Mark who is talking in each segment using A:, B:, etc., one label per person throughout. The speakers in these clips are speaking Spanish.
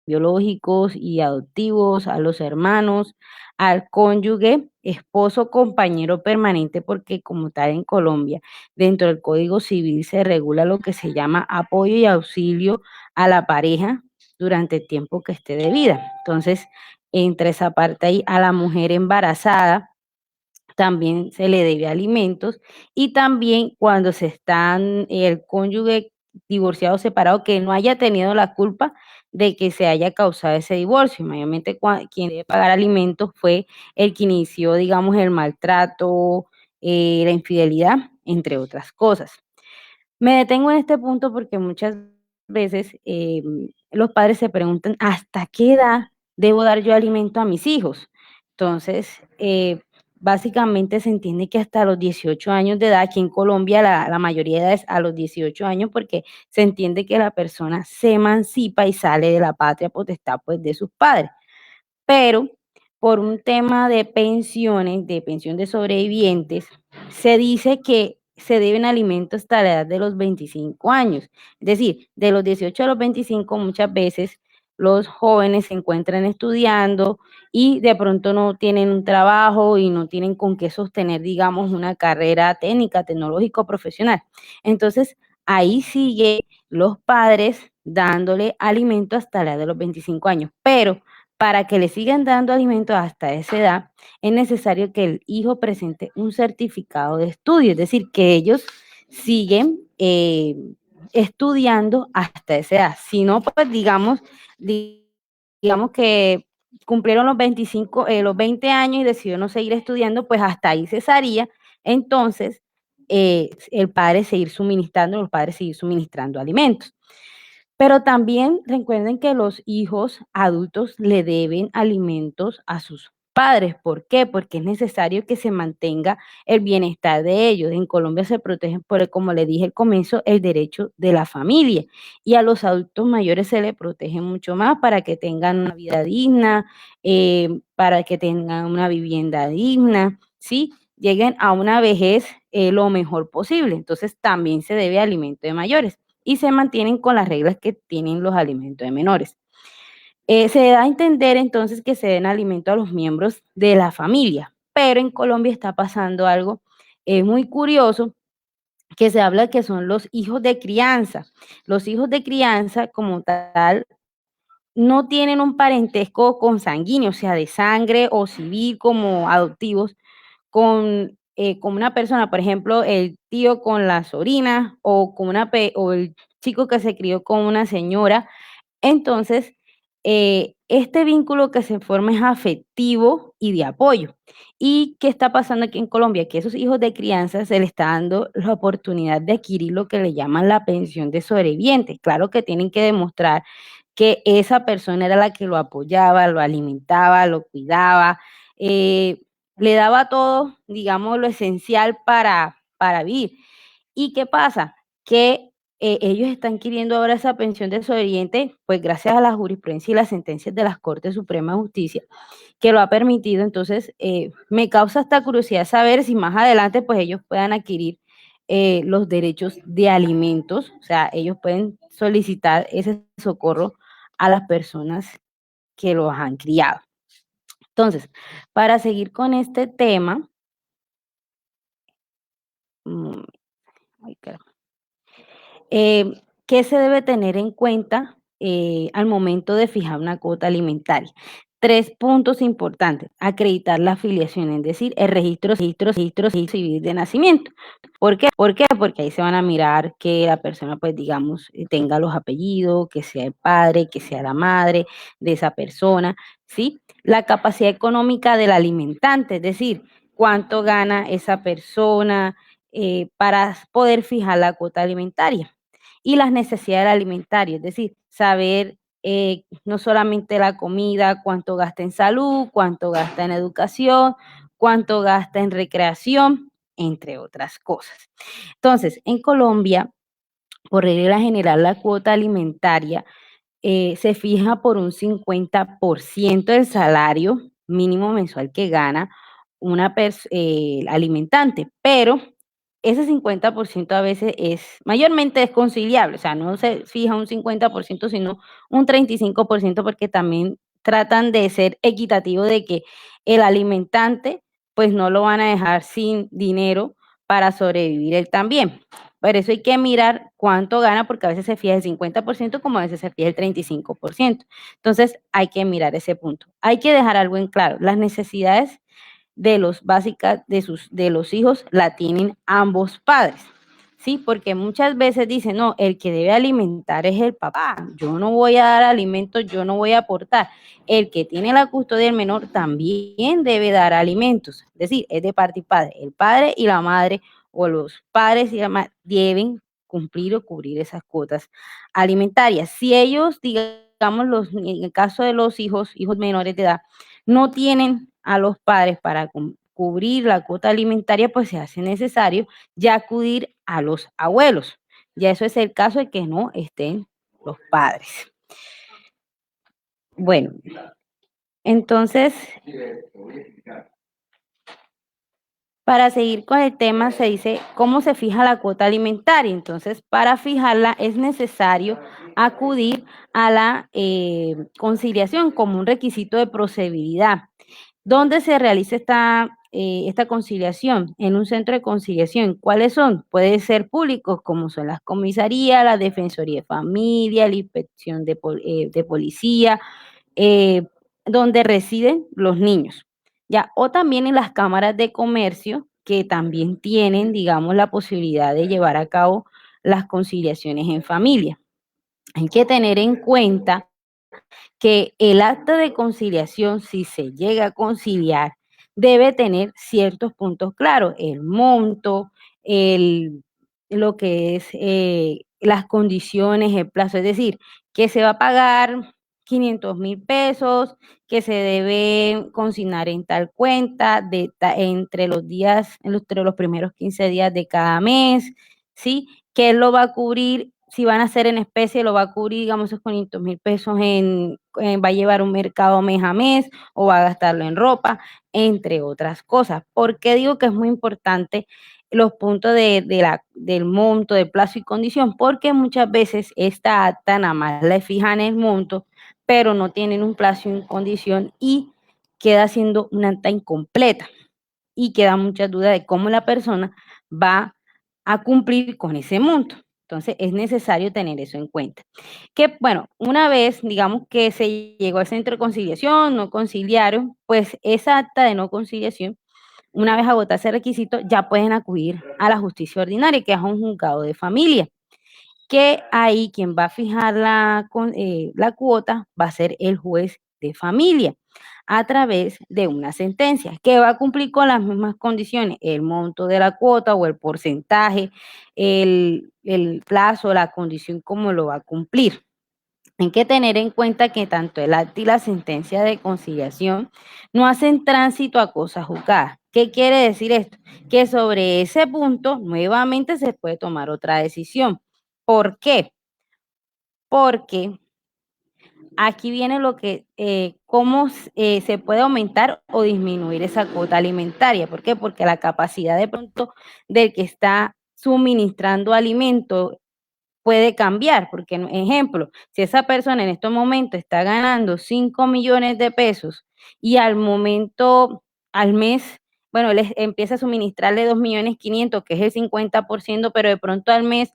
A: biológicos y adoptivos, a los hermanos, al cónyuge, esposo, compañero permanente, porque como tal en Colombia, dentro del Código Civil se regula lo que se llama apoyo y auxilio a la pareja durante el tiempo que esté de vida. Entonces, entre esa parte ahí, a la mujer embarazada también se le debe alimentos y también cuando se están el cónyuge divorciado o separado que no haya tenido la culpa de que se haya causado ese divorcio. Mayormente quien debe pagar alimentos fue el que inició, digamos, el maltrato, la infidelidad, entre otras cosas. Me detengo en este punto porque muchas veces los padres se preguntan, ¿hasta qué edad debo dar yo alimento a mis hijos? Entonces, básicamente se entiende que hasta los 18 años de edad, aquí en Colombia la mayoría de edad es a los 18 años porque se entiende que la persona se emancipa y sale de la patria potestad pues de sus padres, pero por un tema de pensiones, de pensión de sobrevivientes, se dice que se deben alimentos hasta la edad de los 25 años. Es decir, de los 18 a los 25 muchas veces los jóvenes se encuentran estudiando y de pronto no tienen un trabajo y no tienen con qué sostener, digamos, una carrera técnica, tecnológica o profesional. Entonces, ahí sigue los padres dándole alimento hasta la edad de los 25 años, pero para que le sigan dando alimentos hasta esa edad, es necesario que el hijo presente un certificado de estudio, es decir, que ellos siguen estudiando hasta esa edad. Si no, pues digamos que cumplieron los 25, los 20 años y decidió no seguir estudiando, pues hasta ahí cesaría. Entonces, el padre seguir suministrando, los padres seguir suministrando alimentos. Pero también recuerden que los hijos adultos le deben alimentos a sus padres. ¿Por qué? Porque es necesario que se mantenga el bienestar de ellos. En Colombia se protegen por, como le dije al comienzo, el derecho de la familia. Y a los adultos mayores se les protege mucho más para que tengan una vida digna, para que tengan una vivienda digna, ¿sí? Lleguen a una vejez lo mejor posible. Entonces también se debe alimento de mayores y se mantienen con las reglas que tienen los alimentos de menores. Se da a entender entonces que se den alimento a los miembros de la familia, pero en Colombia está pasando algo muy curioso que se habla que son los hijos de crianza. Los hijos de crianza como tal no tienen un parentesco consanguíneo, o sea, de sangre o civil como adoptivos, con una persona, por ejemplo, el tío con la sobrina o, o el chico que se crió con una señora. Entonces, este vínculo que se forma es afectivo y de apoyo. ¿Y qué está pasando aquí en Colombia? Que esos hijos de crianza se les está dando la oportunidad de adquirir lo que le llaman la pensión de sobreviviente. Claro que tienen que demostrar que esa persona era la que lo apoyaba, lo alimentaba, lo cuidaba, eh, le daba todo, digamos, lo esencial para vivir. ¿Y qué pasa? Que ellos están queriendo ahora esa pensión de sobreviviente, pues gracias a la jurisprudencia y las sentencias de las Cortes Suprema de Justicia, que lo ha permitido. Entonces, me causa esta curiosidad saber si más adelante, pues ellos puedan adquirir los derechos de alimentos, o sea, ellos pueden solicitar ese socorro a las personas que los han criado. Entonces, para seguir con este tema, mm, ay, caramba. ¿Qué se debe tener en cuenta al momento de fijar una cuota alimentaria? Tres puntos importantes. Acreditar la afiliación, es decir, el registro civil de nacimiento. ¿Por qué? Porque ahí se van a mirar que la persona, pues digamos, tenga los apellidos, que sea el padre, que sea la madre de esa persona, ¿sí? La capacidad económica del alimentante, es decir, cuánto gana esa persona para poder fijar la cuota alimentaria y las necesidades alimentarias, es decir, saber no solamente la comida, cuánto gasta en salud, cuánto gasta en educación, cuánto gasta en recreación, entre otras cosas. Entonces, en Colombia, por regla general, la cuota alimentaria se fija por un 50% del salario mínimo mensual que gana una alimentante, pero ese 50% a veces mayormente es conciliable, o sea, no se fija un 50%, sino un 35%, porque también tratan de ser equitativo de que el alimentante, pues no lo van a dejar sin dinero para sobrevivir él también. Por eso hay que mirar cuánto gana, porque a veces se fija el 50%, como a veces se fija el 35%. Entonces, hay que mirar ese punto. Hay que dejar algo en claro, las necesidades de los básicas de los hijos la tienen ambos padres. Sí, porque muchas veces dicen, no, el que debe alimentar es el papá, yo no voy a dar alimentos, yo no voy a aportar. El que tiene la custodia del menor también debe dar alimentos, es decir, es de parte y padre. El padre y la madre, o los padres y la madre, deben cumplir o cubrir esas cuotas alimentarias. Si ellos, digamos, en el caso de los hijos menores de edad, no tienen a los padres para cubrir la cuota alimentaria, pues se hace necesario ya acudir a los abuelos. Ya eso es el caso de que no estén los padres. Bueno, entonces, para seguir con el tema, se dice cómo se fija la cuota alimentaria. Entonces, para fijarla es necesario acudir a la conciliación como un requisito de procedibilidad. ¿Dónde se realiza esta conciliación? En un centro de conciliación. ¿Cuáles son? Pueden ser públicos, como son las comisarías, la Defensoría de Familia, la Inspección de Policía, eh, donde residen los niños. ¿Ya? O también en las cámaras de comercio, que también tienen, digamos, la posibilidad de llevar a cabo las conciliaciones en familia. Hay que tener en cuenta que el acta de conciliación, si se llega a conciliar, debe tener ciertos puntos claros, el monto, el, lo que es las condiciones, el plazo, es decir, que se va a pagar 500.000 pesos, que se debe consignar en tal cuenta entre los días, entre los primeros 15 días de cada mes, ¿sí? Que él lo va a cubrir, si van a ser en especie, lo va a cubrir, digamos, esos 500.000 pesos va a llevar un mercado mes a mes o va a gastarlo en ropa, entre otras cosas. ¿Por qué digo que es muy importante los puntos del monto, de plazo y condición? Porque muchas veces esta acta nada más le fijan el monto, pero no tienen un plazo y condición y queda siendo una acta incompleta y queda muchas dudas de cómo la persona va a cumplir con ese monto. Entonces es necesario tener eso en cuenta. Que bueno, una vez digamos que se llegó al centro de conciliación, no conciliaron, pues esa acta de no conciliación, una vez agotado ese requisito, ya pueden acudir a la justicia ordinaria, que es un juzgado de familia, que ahí quien va a fijar la cuota va a ser el juez de familia a través de una sentencia que va a cumplir con las mismas condiciones, el monto de la cuota o el porcentaje, el plazo, la condición, cómo lo va a cumplir. Hay que tener en cuenta que tanto el acta y la sentencia de conciliación no hacen tránsito a cosas juzgadas. ¿Qué quiere decir esto? Que sobre ese punto nuevamente se puede tomar otra decisión. ¿Por qué? Porque aquí viene lo que, cómo se puede aumentar o disminuir esa cuota alimentaria. ¿Por qué? Porque la capacidad de pronto del que está suministrando alimento puede cambiar, porque, ejemplo, si esa persona en estos momentos está ganando 5 millones de pesos y al momento, al mes, bueno, les empieza a suministrarle 2.500.000, que es el 50%, pero de pronto al mes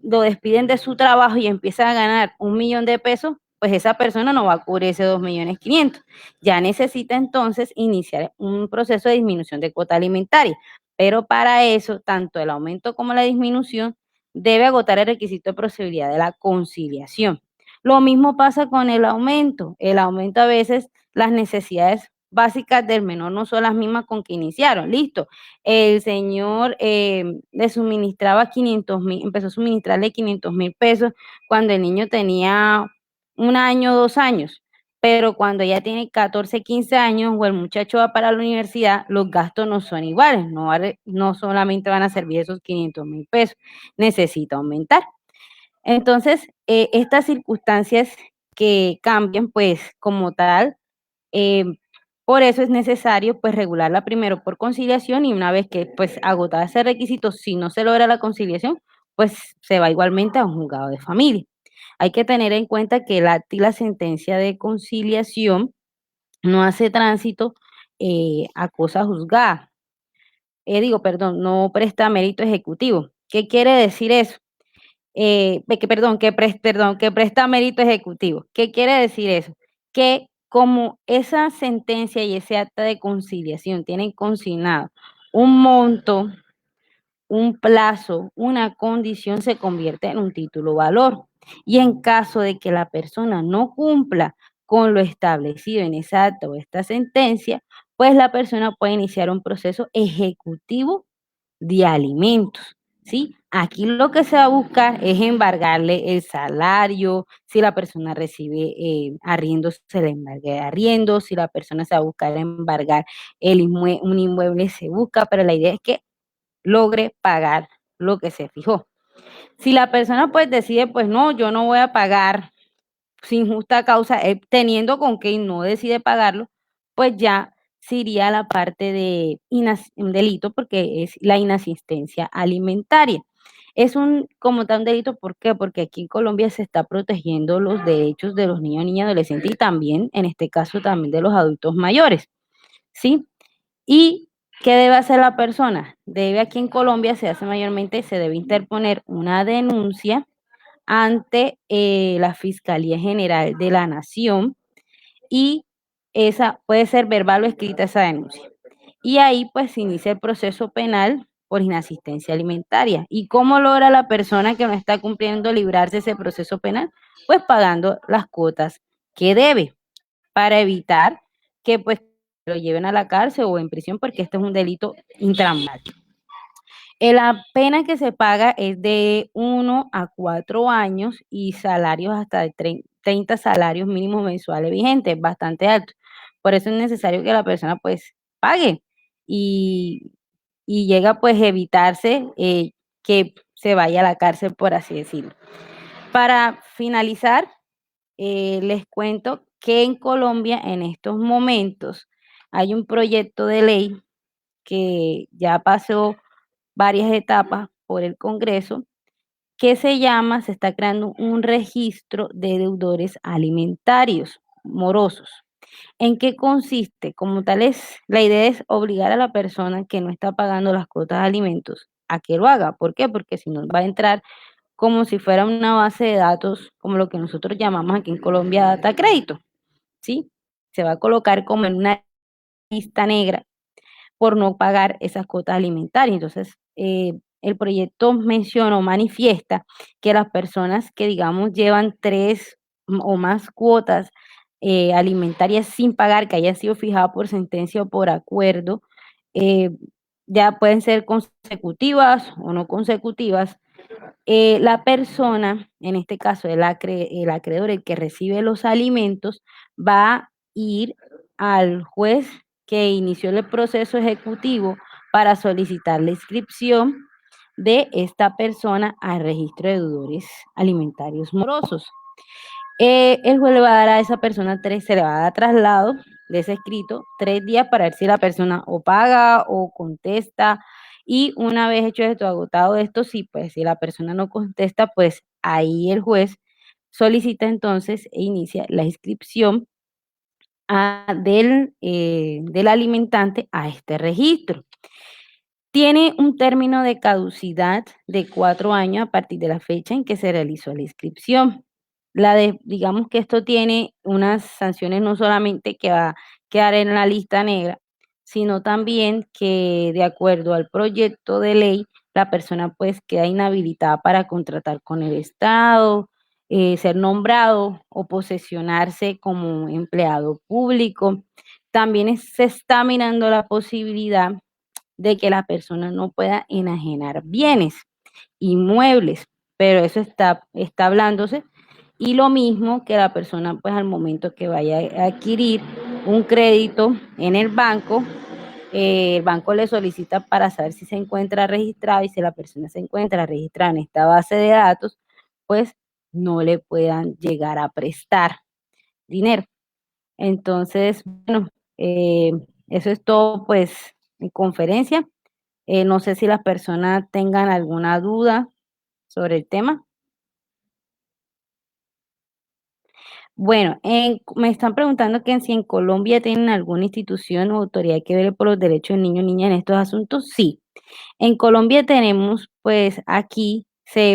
A: lo despiden de su trabajo y empieza a ganar 1 millón de pesos, pues esa persona no va a cubrir ese 2.500.000. Ya necesita entonces iniciar un proceso de disminución de cuota alimentaria. Pero para eso, tanto el aumento como la disminución debe agotar el requisito de procedibilidad de la conciliación. Lo mismo pasa con el aumento. El aumento a veces, las necesidades básicas del menor no son las mismas con que iniciaron. Listo. El señor le suministraba 500.000, empezó a suministrarle 500.000 pesos cuando el niño tenía 1 año, 2 años. Pero cuando ya tiene 14, 15 años o el muchacho va para la universidad, los gastos no son iguales, no solamente van a servir esos 500.000 pesos, necesita aumentar. Entonces, estas circunstancias que cambian, pues como tal, eh, Por eso es necesario pues regularla primero por conciliación y una vez que pues agotada ese requisito, si no se logra la conciliación, pues se va igualmente a un juzgado de familia. Hay que tener en cuenta que el acta y la sentencia de conciliación no hace tránsito a cosa juzgada. Perdón, no presta mérito ejecutivo. ¿Qué quiere decir eso? Que presta mérito ejecutivo. ¿Qué quiere decir eso? Que como esa sentencia y ese acta de conciliación tienen consignado un monto, un plazo, una condición, se convierte en un título valor. Y en caso de que la persona no cumpla con lo establecido en esa acta o esta sentencia, pues la persona puede iniciar un proceso ejecutivo de alimentos, ¿sí? Aquí lo que se va a buscar es embargarle el salario, si la persona recibe arriendo, se le embargue arriendo, si la persona se va a buscar embargar un inmueble, se busca, pero la idea es que logre pagar lo que se fijó. Si la persona pues decide, pues no, yo no voy a pagar sin justa causa, teniendo con que no decide pagarlo, pues ya se iría a la parte de un delito porque es la inasistencia alimentaria. Es como tal un delito, ¿por qué? Porque aquí en Colombia se está protegiendo los derechos de los niños, niñas, adolescentes y también, en este caso, también de los adultos mayores, ¿sí? ¿Y qué debe hacer la persona? Debe aquí en Colombia, se hace mayormente, se debe interponer una denuncia ante la Fiscalía General de la Nación y esa puede ser verbal o escrita esa denuncia. Y ahí pues se inicia el proceso penal por inasistencia alimentaria. ¿Y cómo logra la persona que no está cumpliendo librarse de ese proceso penal? Pues pagando las cuotas que debe para evitar que pues lo lleven a la cárcel o en prisión porque este es un delito intramural. La pena que se paga es de 1 a 4 años y salarios hasta de 30 salarios mínimos mensuales vigentes, bastante alto. Por eso es necesario que la persona pues pague y, y llega pues a evitarse que se vaya a la cárcel, por así decirlo. Para finalizar, les cuento que en Colombia en estos momentos hay un proyecto de ley que ya pasó varias etapas por el Congreso, que se está creando un registro de deudores alimentarios morosos. ¿En qué consiste? Como tal es, la idea es obligar a la persona que no está pagando las cuotas de alimentos a que lo haga. ¿Por qué? Porque si no va a entrar como si fuera una base de datos, como lo que nosotros llamamos aquí en Colombia data crédito, ¿sí? Se va a colocar como en una lista negra por no pagar esas cuotas alimentarias. Entonces, el proyecto menciona o manifiesta que las personas que, digamos, llevan tres o más cuotas alimentarias sin pagar, que hayan sido fijadas por sentencia o por acuerdo, eh, ya pueden ser consecutivas o no consecutivas. La persona, en este caso el acreedor, el que recibe los alimentos, va a ir al juez que inició el proceso ejecutivo para solicitar la inscripción de esta persona al registro de deudores alimentarios morosos. El juez le va a dar a esa persona se le va a dar traslado de ese escrito, 3 días para ver si la persona o paga o contesta. Y una vez hecho esto, agotado esto, sí, pues si la persona no contesta, pues ahí el juez solicita entonces e inicia la inscripción del alimentante a este registro. Tiene un término de caducidad de 4 años a partir de la fecha en que se realizó la inscripción. Digamos que esto tiene unas sanciones no solamente que va a quedar en la lista negra, sino también que de acuerdo al proyecto de ley, la persona pues queda inhabilitada para contratar con el Estado, ser nombrado o posesionarse como empleado público. También se está mirando la posibilidad de que la persona no pueda enajenar bienes inmuebles, pero eso está hablándose. Y lo mismo que la persona, pues al momento que vaya a adquirir un crédito en el banco le solicita para saber si se encuentra registrado y si la persona se encuentra registrada en esta base de datos, pues no le puedan llegar a prestar dinero. Entonces, bueno, Eh, Eso es todo, pues, mi conferencia. No sé si las personas tengan alguna duda sobre el tema. Bueno, me están preguntando que si en Colombia tienen alguna institución o autoridad que vele por los derechos de niños y niñas en estos asuntos. Sí, en Colombia tenemos, pues aquí se